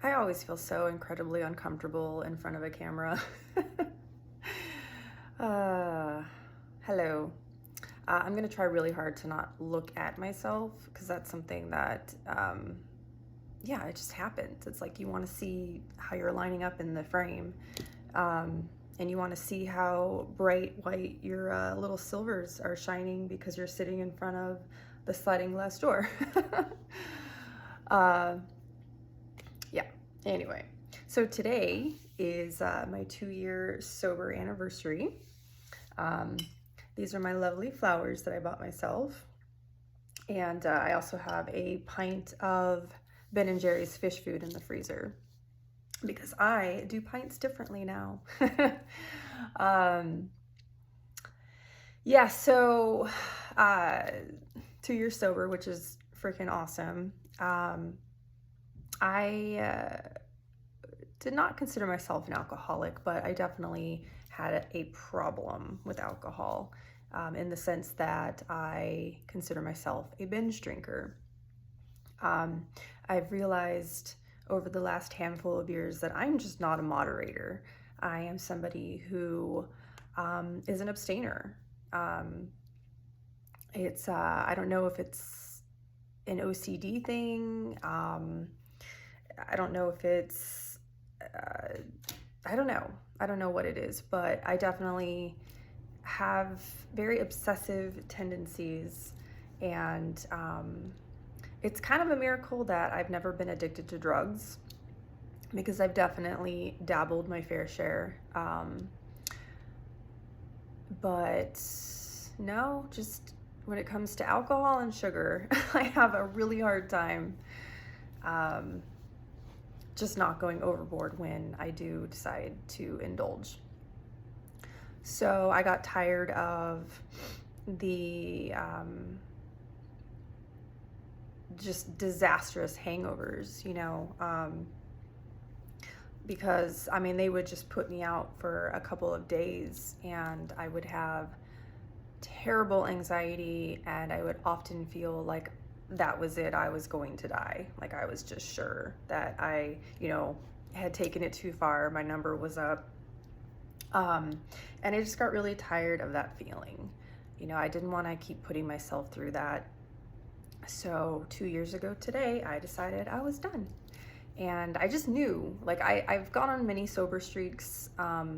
I always feel so incredibly uncomfortable in front of a camera. uh, Hello. I'm gonna try really hard to not look at myself because that's something that, yeah, it just happens. It's like you want to see how you're lining up in the frame, um, and you want to see how bright white your little silvers are shining because you're sitting in front of the sliding glass door. uh, yeah. Anyway, so today is my 2-year sober anniversary. Um, these are my lovely flowers that I bought myself. And I also have a pint of Ben & Jerry's fish food in the freezer because I do pints differently now. um, yeah, so uh, 2 years sober, which is freaking awesome. I did not consider myself an alcoholic, but I definitely had a problem with alcohol, in the sense that I consider myself a binge drinker. Um, I've realized over the last handful of years that I'm just not a moderator. I am somebody who is an abstainer. Um, I don't know if it's an OCD thing. I don't know if it's, uh, I don't know. I don't know what it is, but I definitely have very obsessive tendencies. And it's kind of a miracle that I've never been addicted to drugs because I've definitely dabbled my fair share. But no, just when it comes to alcohol and sugar, I have a really hard time um, just not going overboard when I do decide to indulge. So I got tired of the just disastrous hangovers, because I mean, they would just put me out for a couple of days and I would have terrible anxiety and I would often feel like that was it. I was going to die. Like I was just sure that I, had taken it too far. My number was up. And I just got really tired of that feeling. I didn't want to keep putting myself through that. So 2 years ago today, I decided I was done. And I just knew, like I've gone on many sober streaks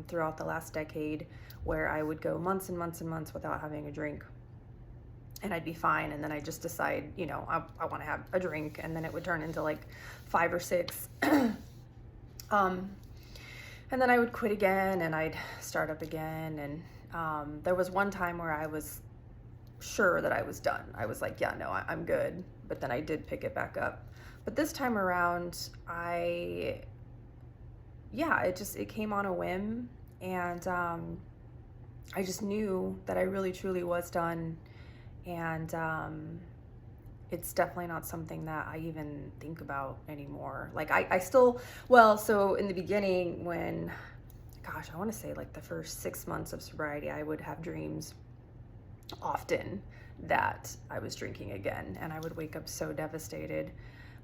throughout the last decade where I would go months and months and months without having a drink. And I'd be fine. And then I just decide, I want to have a drink. And then it would turn into like 5 or 6. And then I would quit again and I'd start up again. And there was one time where I was sure that I was done. I was like, yeah, no, I'm good. But then I did pick it back up. But this time around, it came on a whim. And I just knew that I really, truly was done. And it's definitely not something that I even think about anymore. Like I still, so in the beginning when, gosh, I want to say like the first 6 months of sobriety, I would have dreams often that I was drinking again and I would wake up so devastated.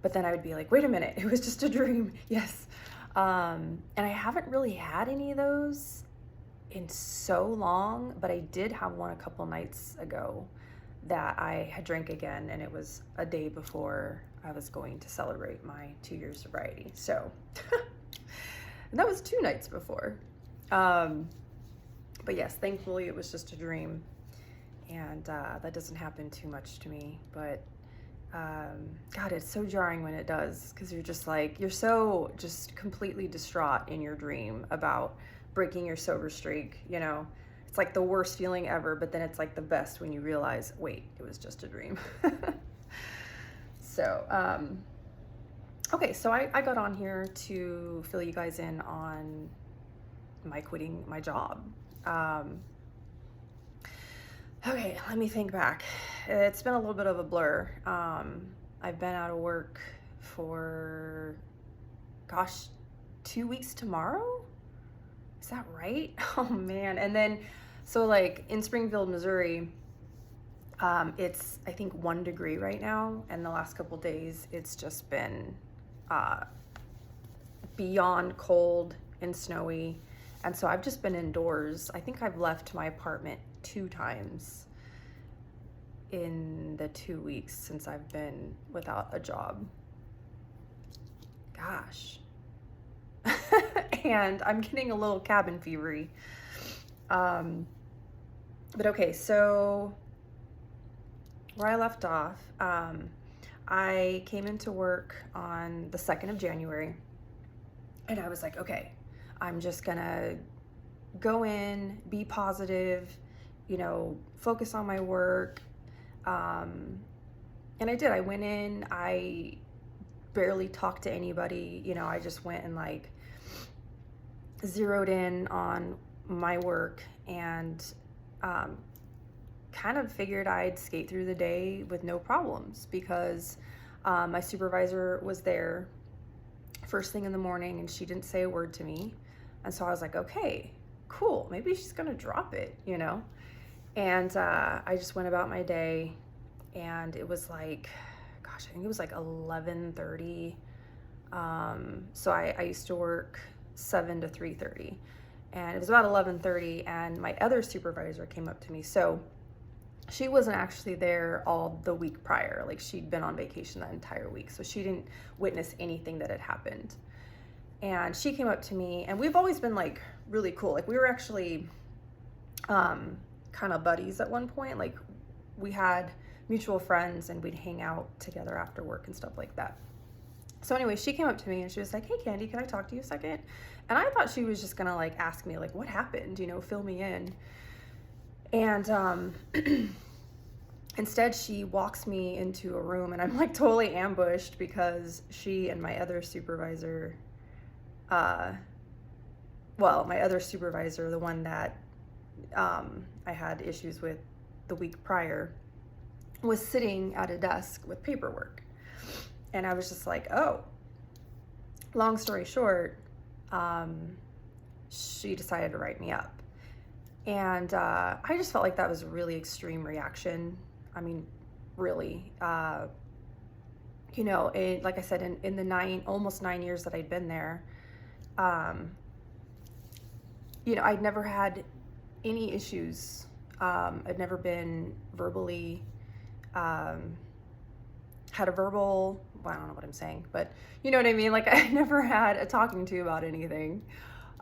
But then I would be like, wait a minute, it was just a dream. Yes. And I haven't really had any of those in so long, but I did have one a couple nights ago that I had drank again, and it was a day before I was going to celebrate my 2 year sobriety. So, and that was 2 nights before. But yes, thankfully it was just a dream, and that doesn't happen too much to me. But God, it's so jarring when it does, because you're just like, you're so just completely distraught in your dream about breaking your sober streak, It's like the worst feeling ever, but then it's like the best when you realize, wait, it was just a dream. So, okay, so I got on here to fill you guys in on my quitting my job. Okay, let me think back. It's been a little bit of a blur. I've been out of work for, gosh, 2 weeks tomorrow? Is that right? Oh man. And then, so like in Springfield, Missouri, it's, I think 1 degree right now. And the last couple days, it's just been beyond cold and snowy. And so I've just been indoors. I think I've left my apartment 2 times in the 2 weeks since I've been without a job. Gosh. And I'm getting a little cabin fevery. But okay, so where I left off, I came into work on the 2nd of January, and I was like, okay, I'm just gonna go in, be positive, focus on my work. And I did. I went in, I barely talked to anybody, I just went and like zeroed in on my work and kind of figured I'd skate through the day with no problems because my supervisor was there first thing in the morning and she didn't say a word to me. And so I was like, okay, cool. Maybe she's going to drop it, And I just went about my day, and it was like, gosh, I think it was like 11:30. So I used to work 7 to 3:30, and it was about 11:30, and my other supervisor came up to me. So she wasn't actually there all the week prior. Like, she'd been on vacation that entire week, so she didn't witness anything that had happened. And she came up to me, and we've always been like really cool. Like, we were actually kind of buddies at one point. Like, we had mutual friends and we'd hang out together after work and stuff like that. So anyway, she came up to me and she was like, hey Candy, can I talk to you a second? And I thought she was just gonna like ask me like, what happened, fill me in. And instead she walks me into a room, and I'm like totally ambushed because she and my other supervisor, my other supervisor, the one that I had issues with the week prior, was sitting at a desk with paperwork. And I was just like, oh. Long story short, she decided to write me up. And I just felt like that was a really extreme reaction. I mean, really. Like I said, in the almost 9 years that I'd been there, I'd never had any issues. I'd never been verbally, had a verbal, I don't know what I'm saying, but you know what I mean? Like, I never had a talking to about anything,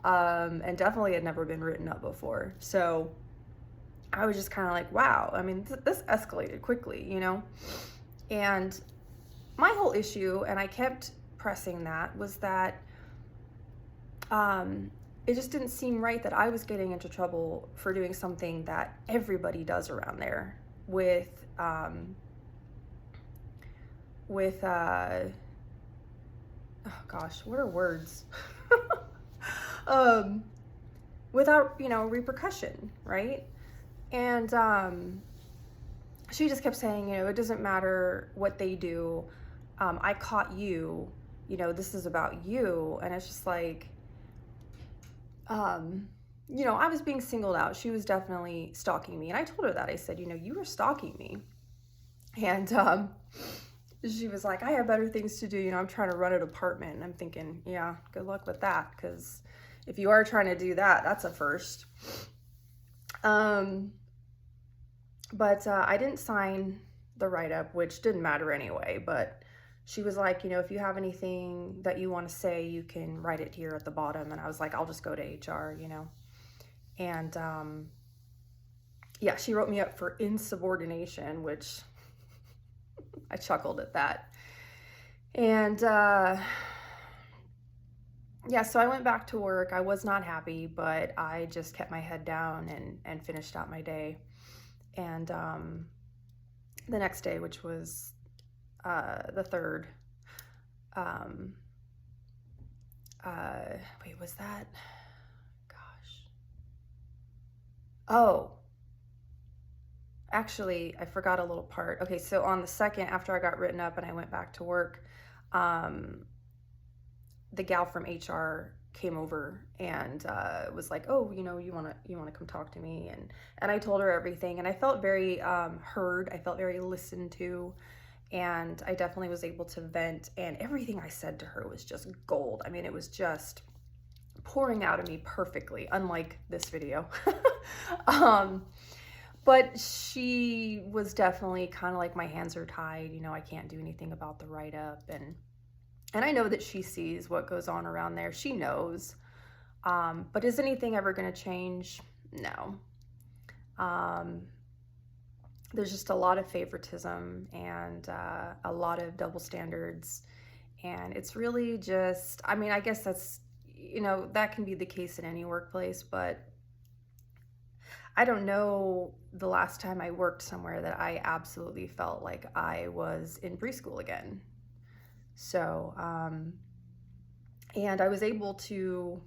and definitely had never been written up before. So I was just kind of like, wow, I mean, this escalated quickly, And my whole issue, and I kept pressing that, was that it just didn't seem right that I was getting into trouble for doing something that everybody does around there with oh gosh, what are words? Without, repercussion, right? And she just kept saying, it doesn't matter what they do. I caught you, this is about you. And it's just like, I was being singled out. She was definitely stalking me. And I told her that. I said, you were stalking me. And she was like, I have better things to do. I'm trying to run an apartment. And I'm thinking, yeah, good luck with that. Because if you are trying to do that, that's a first. But I didn't sign the write-up, which didn't matter anyway. But she was like, if you have anything that you want to say, you can write it here at the bottom. And I was like, I'll just go to HR, And yeah, she wrote me up for insubordination, which I chuckled at that. And yeah, so I went back to work. I was not happy, but I just kept my head down and finished out my day. And the next day, which was the 3rd, wait, was that? Gosh. Oh. Actually, I forgot a little part. Okay, so on the 2nd, after I got written up and I went back to work, the gal from HR came over and was like, oh, you wanna come talk to me? And I told her everything, and I felt very heard. I felt very listened to, And I definitely was able to vent, and everything I said to her was just gold. I mean, it was just pouring out of me perfectly, unlike this video. um, but she was definitely kind of like, my hands are tied, you know, I can't do anything about the write-up. And I know that she sees what goes on around there. She knows. But is anything ever going to change? No. There's just a lot of favoritism and a lot of double standards. And it's really just, I mean, I guess that's, you know, that can be the case in any workplace, but I don't know the last time I worked somewhere that I absolutely felt like I was in preschool again. So, and I was able to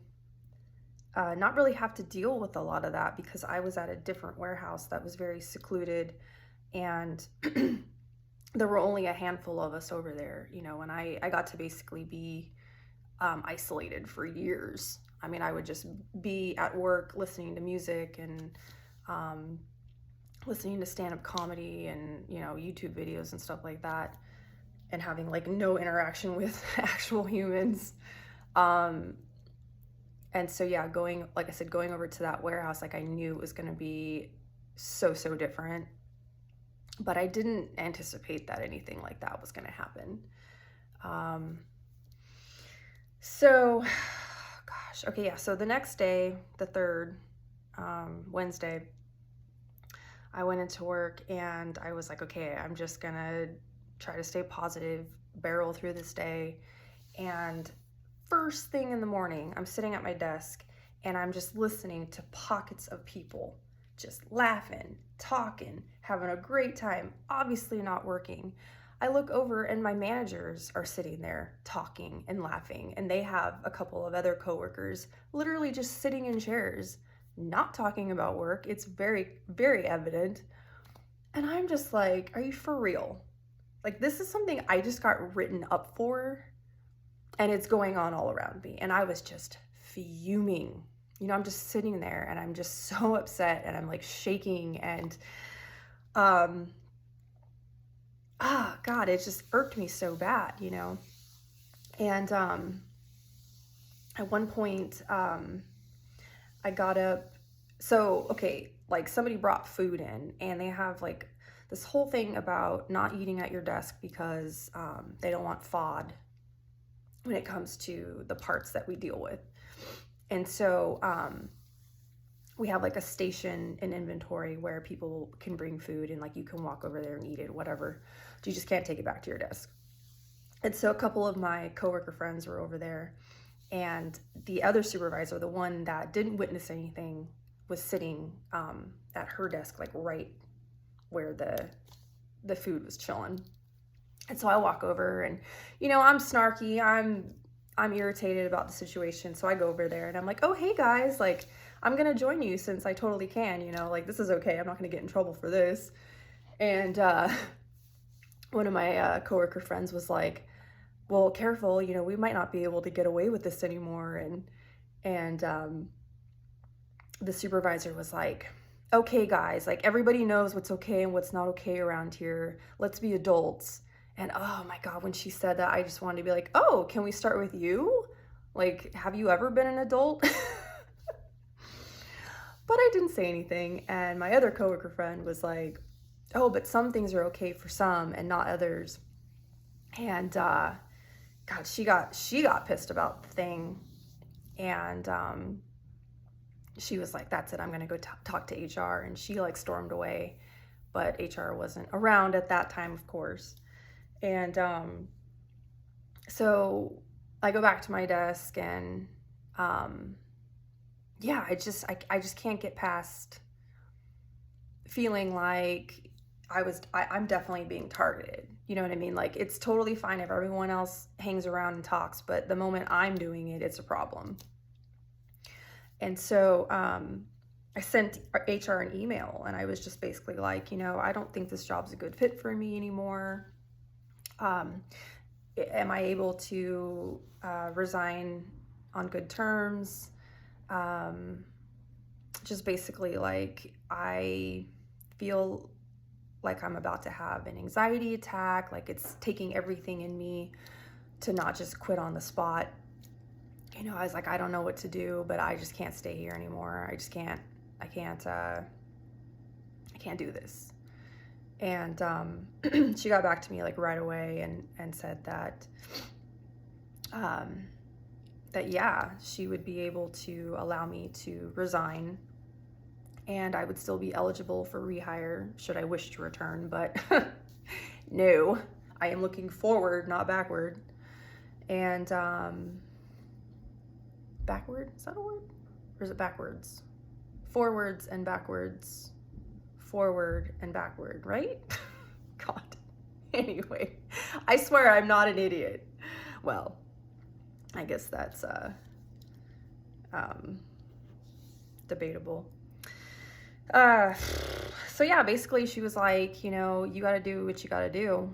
not really have to deal with a lot of that because I was at a different warehouse that was very secluded, and there were only a handful of us over there, you know, and I got to basically be isolated for years. I mean, I would just be at work listening to music and listening to stand-up comedy and, you know, YouTube videos and stuff like that, and having like no interaction with actual humans. And so, yeah, going, like I said, going over to that warehouse, like I knew it was going to be so different, but I didn't anticipate that anything like that was going to happen. So, gosh, okay, yeah, so the next day, the 3rd, Wednesday, I went into work and I was like, okay, I'm just going to try to stay positive, barrel through this day. And first thing in the morning, I'm sitting at my desk and I'm just listening to pockets of people just laughing, talking, having a great time, obviously not working. I look over and my managers are sitting there talking and laughing, and they have a couple of other coworkers literally just sitting in chairs, not talking about work. It's very, very evident. And I'm just like, are you for real? Like, this is something I just got written up for, and it's going on all around me. And I was just fuming. You know, I'm just sitting there and I'm just so upset, and I'm like shaking, and God, it just irked me so bad, you know. And at one point, I got up. So, okay, like somebody brought food in, and they have like this whole thing about not eating at your desk because they don't want FOD when it comes to the parts that we deal with. And so we have like a station in inventory where people can bring food, and like you can walk over there and eat it, whatever. You just can't take it back to your desk. And so a couple of my coworker friends were over there, and the other supervisor, the one that didn't witness anything, was sitting at her desk, like right where the food was chilling. And so I walk over, and, you know, I'm snarky, I'm irritated about the situation. So I go over there and I'm like, oh, hey guys, like, I'm gonna join you since I totally can, you know, like, this is okay, I'm not gonna get in trouble for this. And one of my coworker friends was like, well, careful, you know, we might not be able to get away with this anymore. And the supervisor was like, okay guys, like, everybody knows what's okay and what's not okay around here, let's be adults. And oh my God, when she said that, I just wanted to be like, oh, can we start with you? Like, have you ever been an adult? But I didn't say anything. And my other coworker friend was like, oh, but some things are okay for some and not others. And God, she got pissed about the thing. And she was like, that's it, I'm gonna go talk to HR. And she like stormed away, but HR wasn't around at that time, of course. And so I go back to my desk, and yeah, I just can't get past feeling like I'm definitely being targeted. You know what I mean? Like, it's totally fine if everyone else hangs around and talks, but the moment I'm doing it, it's a problem. And so I sent HR an email, and I was just basically like, you know, I don't think this job's a good fit for me anymore. Am I able to resign on good terms? Just basically like, I feel like I'm about to have an anxiety attack, like it's taking everything in me to not just quit on the spot. You know, I was like, I don't know what to do, but I just can't stay here anymore. I just can't, I can't do this. And she got back to me like right away and said that, that yeah, she would be able to allow me to resign and I would still be eligible for rehire should I wish to return. But no, I am looking forward, not backward. And backward, is that a word? Or is it backwards? Forwards and backwards, forward and backward, right? God. Anyway, I swear I'm not an idiot. Well, I guess that's debatable. So yeah, basically she was like, you know, you got to do what you got to do.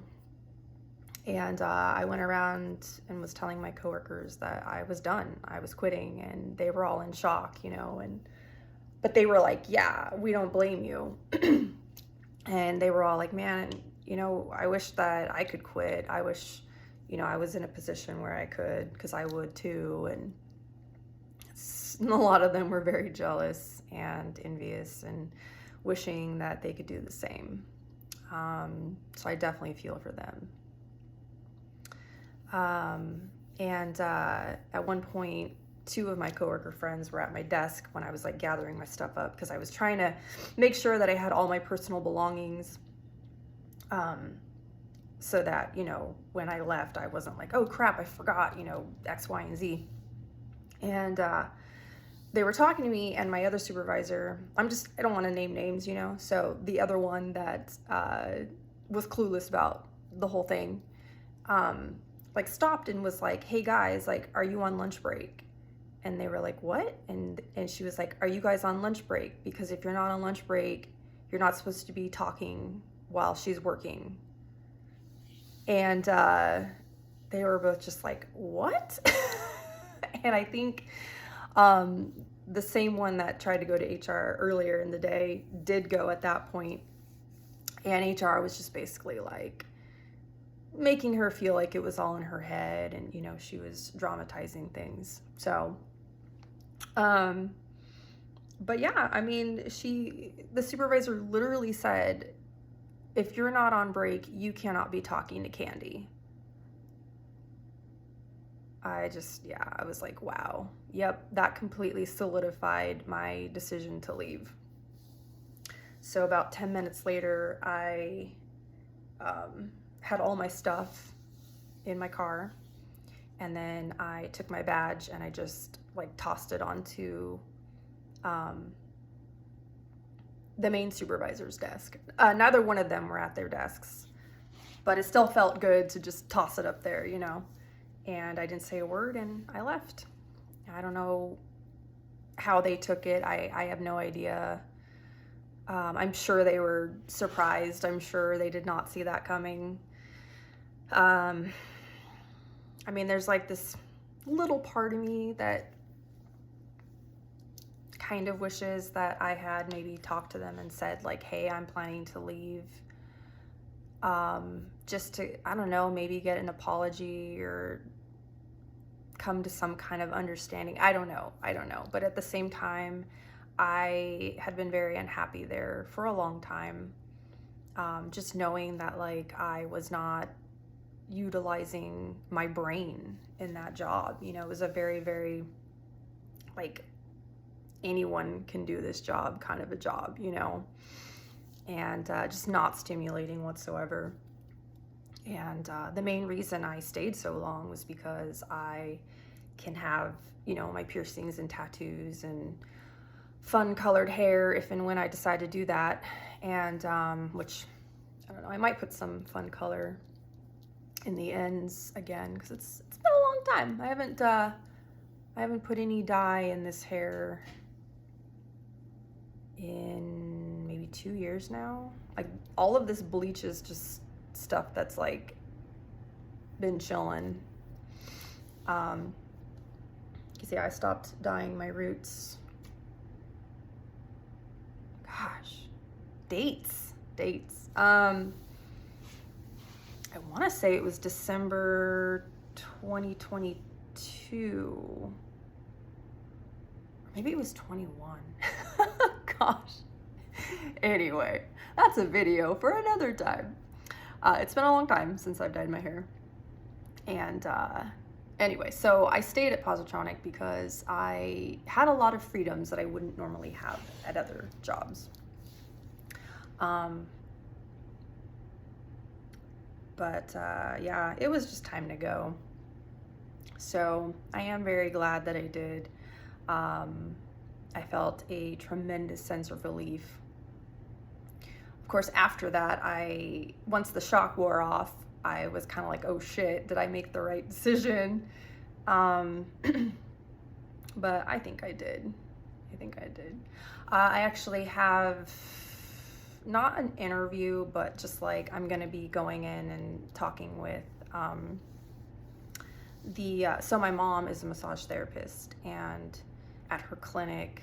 And I went around and was telling my coworkers that I was done. I was quitting, and they were all in shock, you know, but they were like, yeah, we don't blame you. And they were all like, man, you know, I wish that I could quit. I wish, you know, I was in a position where I could, because I would too. And a lot of them were very jealous and envious and wishing that they could do the same. So I definitely feel for them. And at one point, 2 of my coworker friends were at my desk when I was like gathering my stuff up, because I was trying to make sure that I had all my personal belongings, so that, you know, when I left, I wasn't like, oh crap, I forgot, you know, X, Y, and Z. And they were talking to me, and my other supervisor, I don't want to name names, you know, so the other one that was clueless about the whole thing, like stopped and was like, hey guys, like, are you on lunch break? And they were like, what? And she was like, are you guys on lunch break? Because if you're not on lunch break, you're not supposed to be talking while she's working. And they were both just like, what? And I think the same one that tried to go to HR earlier in the day did go at that point. And HR was just basically like making her feel like it was all in her head, and, you know, she was dramatizing things. So, but yeah, I mean, the supervisor literally said, if you're not on break, you cannot be talking to Candy. I was like, wow. Yep, that completely solidified my decision to leave. So about 10 minutes later, I had all my stuff in my car, and then I took my badge and I just like tossed it onto the main supervisor's desk. Neither one of them were at their desks, but it still felt good to just toss it up there, you know. And I didn't say a word, and I left. I don't know how they took it. I have no idea. I'm sure they were surprised. I'm sure they did not see that coming. I mean, there's like this little part of me that kind of wishes that I had maybe talked to them and said like, hey, I'm planning to leave. Just to, I don't know, maybe get an apology or come to some kind of understanding. I don't know. But at the same time, I had been very unhappy there for a long time. Just knowing that like I was not utilizing my brain in that job. You know, it was a very, very like anyone can do this job kind of a job, you know, and just not stimulating whatsoever. And the main reason I stayed so long was because I can have, you know, my piercings and tattoos and fun colored hair if and when I decide to do that. And which, I don't know, I might put some fun color in the ends again, because it's been a long time. I haven't put any dye in this hair in maybe 2 years now. Like all of this bleach is just stuff that's like been chilling. You see, I stopped dyeing my roots. Gosh, dates. dates. I want to say it was December 2022. Maybe it was 21. Gosh. Anyway, that's a video for another time. It's been a long time since I've dyed my hair. And anyway, so I stayed at Positronic because I had a lot of freedoms that I wouldn't normally have at other jobs. Yeah, it was just time to go. So I am very glad that I did. I felt a tremendous sense of relief. Of course, after that, once the shock wore off, I was kind of like, oh shit, did I make the right decision? But I think I did. I actually have not an interview, but just like I'm gonna be going in and talking with so my mom is a massage therapist, and at her clinic,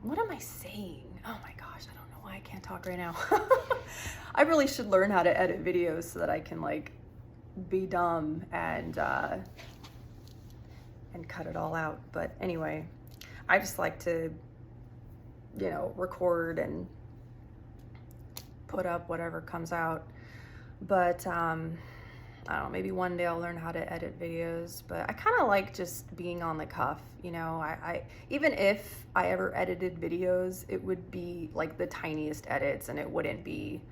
what am I saying? Oh my gosh, I don't know why I can't talk right now. I really should learn how to edit videos so that I can like be dumb and cut it all out. But anyway, I just like to, record and put up whatever comes out. But I don't know, maybe one day I'll learn how to edit videos, but I kind of like just being on the cuff, I even if I ever edited videos, it would be like the tiniest edits, and it wouldn't be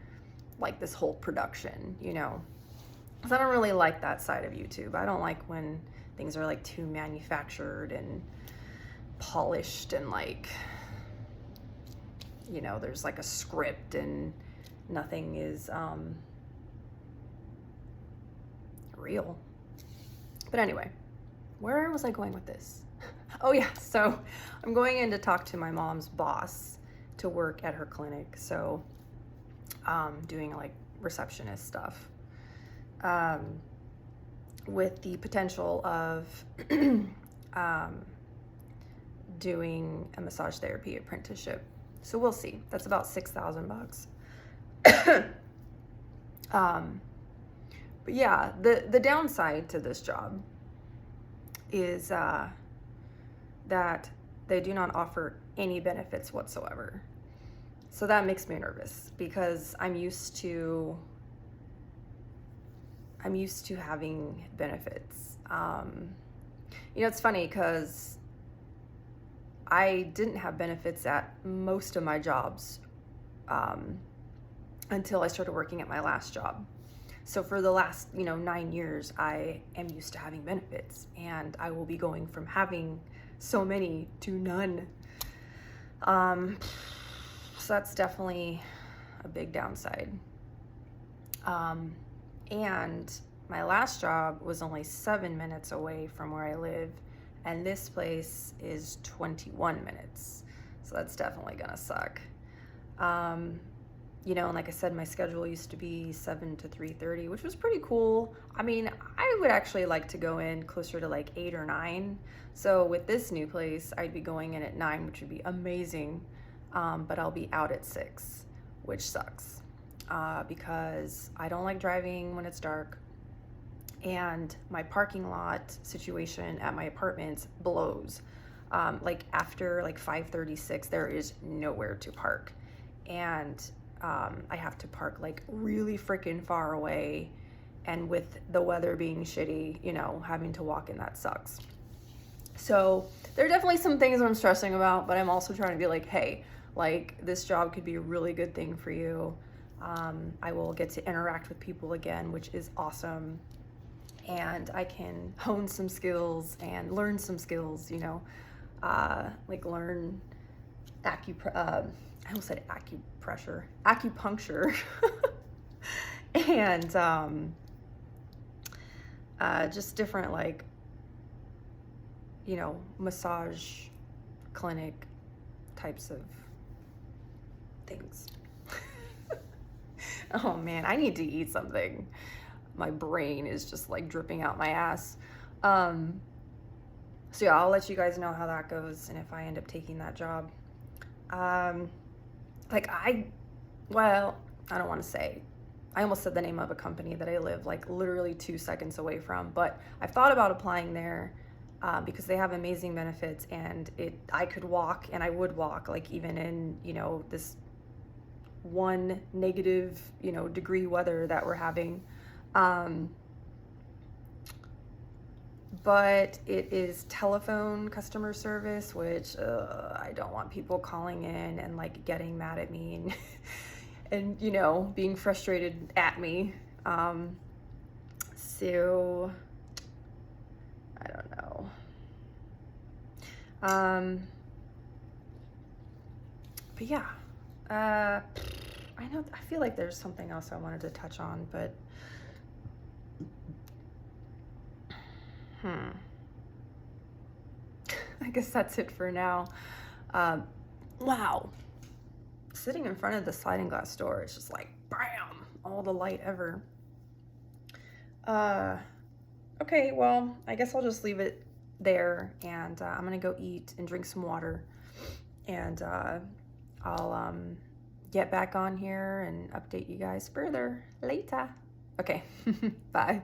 like this whole production, because I don't really like that side of YouTube. I don't like when things are like too manufactured and polished, and like, there's like a script and nothing is real. But anyway, where was I going with this? Oh yeah, so I'm going in to talk to my mom's boss to work at her clinic. So doing like receptionist stuff, with the potential of doing a massage therapy apprenticeship. So we'll see. That's about $6,000. But yeah, the downside to this job is that they do not offer any benefits whatsoever. So that makes me nervous because I'm used to having benefits. It's funny because I didn't have benefits at most of my jobs until I started working at my last job. So for the last, 9 years, I am used to having benefits, and I will be going from having so many to none. So that's definitely a big downside. And my last job was only 7 minutes away from where I live, and this place is 21 minutes. So that's definitely gonna suck. And like I said, my schedule used to be 7 to 3:30, which was pretty cool. I mean, I would actually like to go in closer to like 8 or 9. So with this new place, I'd be going in at 9, which would be amazing. But I'll be out at 6, which sucks because I don't like driving when it's dark. And my parking lot situation at my apartment blows. Like after like 5:36, there is nowhere to park. And I have to park like really freaking far away, and with the weather being shitty, having to walk in, that sucks. So there are definitely some things I'm stressing about, but I'm also trying to be like, hey, like this job could be a really good thing for you. I will get to interact with people again, which is awesome. And I can hone some skills and learn some skills, like learn I almost said acupuncture, and just different like, massage clinic types of things. Oh man, I need to eat something. My brain is just like dripping out my ass. So yeah, I'll let you guys know how that goes and if I end up taking that job. Um, like well, I don't want to say. I almost said the name of a company that I live like literally 2 seconds away from, but I've thought about applying there because they have amazing benefits, and I could walk, and I would walk, like even in this one negative degree weather that we're having. Um, but it is telephone customer service, which I don't want people calling in and like getting mad at me and and being frustrated at me. So I don't know. But yeah, I feel like there's something else I wanted to touch on, but I guess that's it for now. Wow. Sitting in front of the sliding glass door, it's just like, bam, all the light ever. Okay, well, I guess I'll just leave it there, and I'm gonna go eat and drink some water, and I'll get back on here and update you guys further later. Okay, bye.